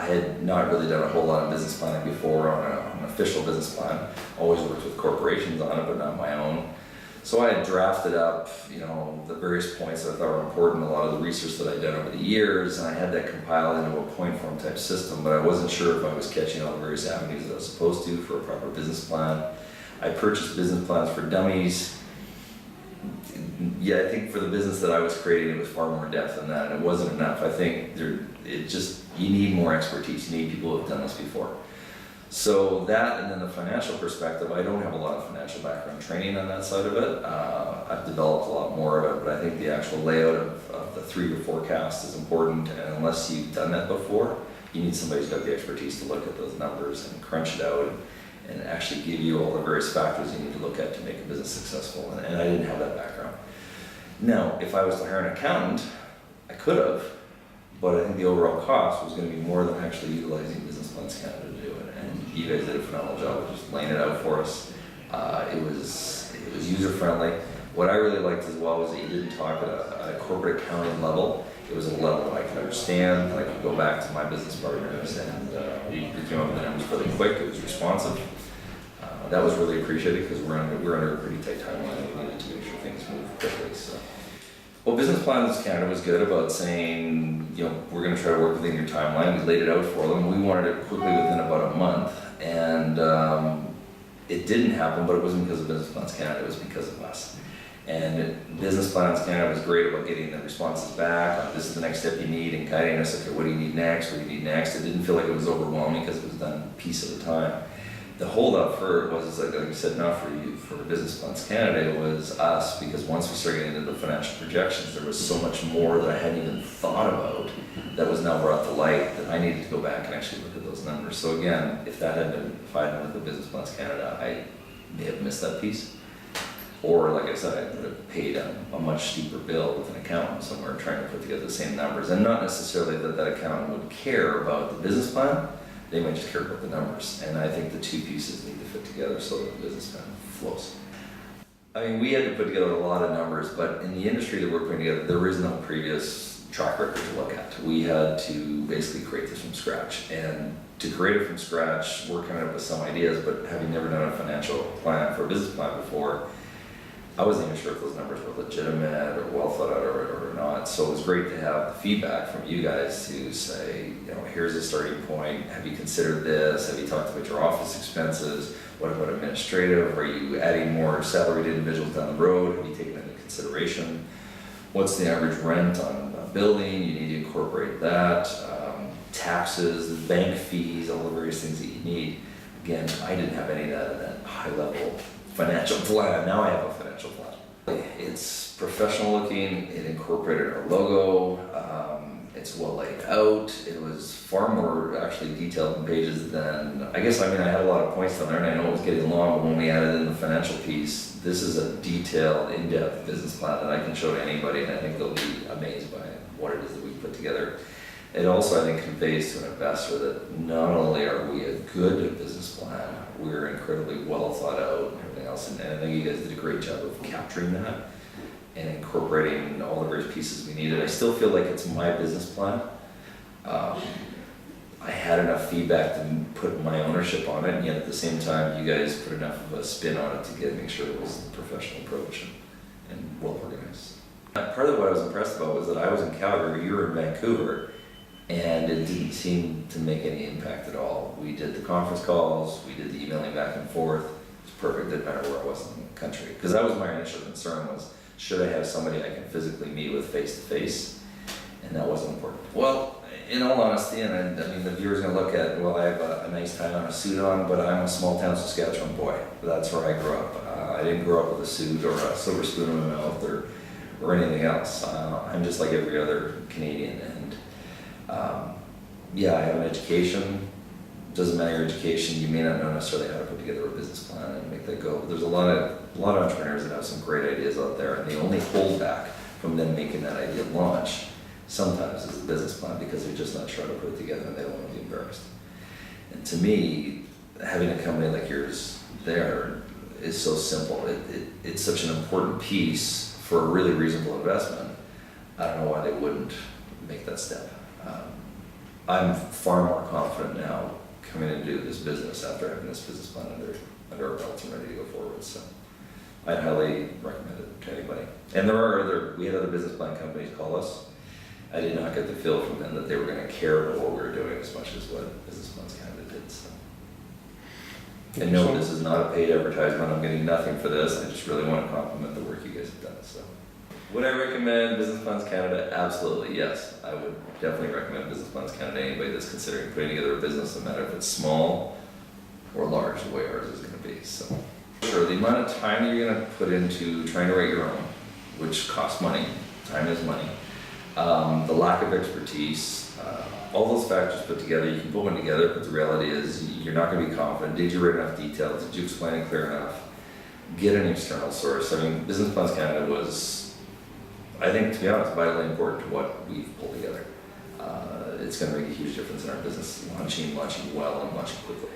I had not really done a whole lot of business planning before on an official business plan. Always worked with corporations on it, but not my own. So I had drafted up, the various points that I thought were important, a lot of the research that I'd done over the years, and I had that compiled into a point form type system, but I wasn't sure if I was catching all the various avenues that I was supposed to for a proper business plan. I purchased business plans for dummies. Yeah, I think for the business that I was creating, it was far more depth than that, and it wasn't enough. I think you need more expertise. You need people who have done this before. So that, and then the financial perspective, I don't have a lot of financial background training on that side of it. I've developed a lot more of it, but I think the actual layout of the 3-year forecast is important, and unless you've done that before, you need somebody who's got the expertise to look at those numbers and crunch it out and actually give you all the various factors you need to look at to make a business successful, and I didn't have that background. Now, if I was to hire an accountant, I could have, but I think the overall cost was going to be more than actually utilizing Business Plans Canada to do it. And you guys did a phenomenal job of just laying it out for us. It was user friendly. What I really liked as well was that you didn't talk at a corporate accounting level. It was a level that I could understand. I could go back to my business partners, and we came up with the numbers really quick. It was responsive. That was really appreciated because we're under a pretty tight timeline, and we needed to make sure things move quickly. So. Well, Business Plans Canada was good about saying, we're going to try to work within your timeline. We laid it out for them. We wanted it quickly within about a month, and it didn't happen, but it wasn't because of Business Plans Canada, it was because of us. And Business Plans Canada was great about getting the responses back. This is the next step you need, and guiding us, okay, what do you need next? What do you need next? It didn't feel like it was overwhelming because it was done a piece at a time. The holdup for it was, like I said, not for you, for Business Plans Canada, it was us, because once we started getting into the financial projections, there was so much more that I hadn't even thought about that was now brought to light that I needed to go back and actually look at those numbers. So again, if I had been with Business Plans Canada, I may have missed that piece. Or, like I said, I would have paid a much steeper bill with an accountant somewhere trying to put together the same numbers. And not necessarily that accountant would care about the business plan, they might just care about the numbers. And I think the two pieces need to fit together so that the business plan flows. I mean, we had to put together a lot of numbers, but in the industry that we're putting together, there is no previous track record to look at. We had to basically create this from scratch. And to create it from scratch, we're coming up with some ideas, but having never done a financial plan for a business plan before, I wasn't even sure if those numbers were legitimate or well thought out or not. So it was great to have the feedback from you guys to say, here's a starting point. Have you considered this? Have you talked about your office expenses? What about administrative? Are you adding more salaried individuals down the road? Have you taken that into consideration? What's the average rent on a building? You need to incorporate that. Taxes, bank fees, all the various things that you need. Again, I didn't have any of that in that high level financial plan. Now I have a financial plan. It's professional looking, it incorporated our logo, it's well laid out. It was far more actually detailed in pages than, I had a lot of points on there and I know it was getting long, but when we added in the financial piece, this is a detailed, in-depth business plan that I can show to anybody, and I think they'll be amazed by what it is that we put together. It also, I think, conveys to an investor that not only are we a good business plan, we're incredibly well thought out and everything else, and I think you guys did a great job of capturing that and incorporating all the various pieces we needed. I still feel like it's my business plan. I had enough feedback to put my ownership on it, and yet at the same time, you guys put enough of a spin on it to make sure it was a professional approach and well organized. Part of what I was impressed about was that I was in Calgary, you were in Vancouver, and it didn't seem to make any impact at all. We did the conference calls, we did the emailing back and forth. It was perfect, didn't matter where I was in the country. Because that was my initial concern was, should I have somebody I can physically meet with face to face? And that wasn't important. Well, in all honesty, and the viewer's gonna look at, well, I have a nice tie on, a suit on, but I'm a small town Saskatchewan boy. That's where I grew up. I didn't grow up with a suit or a silver spoon in my mouth or anything else. I'm just like every other Canadian, and I have an education. Doesn't matter your education, you may not know necessarily how to put together a business plan and make that go. There's a lot of entrepreneurs that have some great ideas out there, and the only holdback from them making that idea launch sometimes is the business plan, because they're just not sure how to put it together and they don't want to be embarrassed. And to me, having a company like yours there is so simple. It's such an important piece for a really reasonable investment. I don't know why they wouldn't make that step. I'm far more confident now coming into this business after having this business plan under our belts and ready to go forward. So I'd highly recommend it to anybody. And we had other business plan companies call us. I did not get the feel from them that they were going to care about what we were doing as much as what Business Plans Canada did. So. And no, this is not a paid advertisement. I'm getting nothing for this. I just really want to compliment the work you guys have done. So, would I recommend Business Plans Canada? Absolutely, yes. I would definitely recommend Business Plans Canada to anybody that's considering putting together a business, no matter if it's small or large, the way ours is going to be. So, sure, the amount of time that you're going to put into trying to write your own, which costs money. Time is money. The lack of expertise, all those factors put together, you can put one together, but the reality is you're not going to be confident. Did you write enough detail? Did you explain it clear enough? Get an external source. I mean, Business Plans Canada was, I think, to be honest, vitally important to what we've pulled together. It's going to make a huge difference in our business, launching well and launching quickly.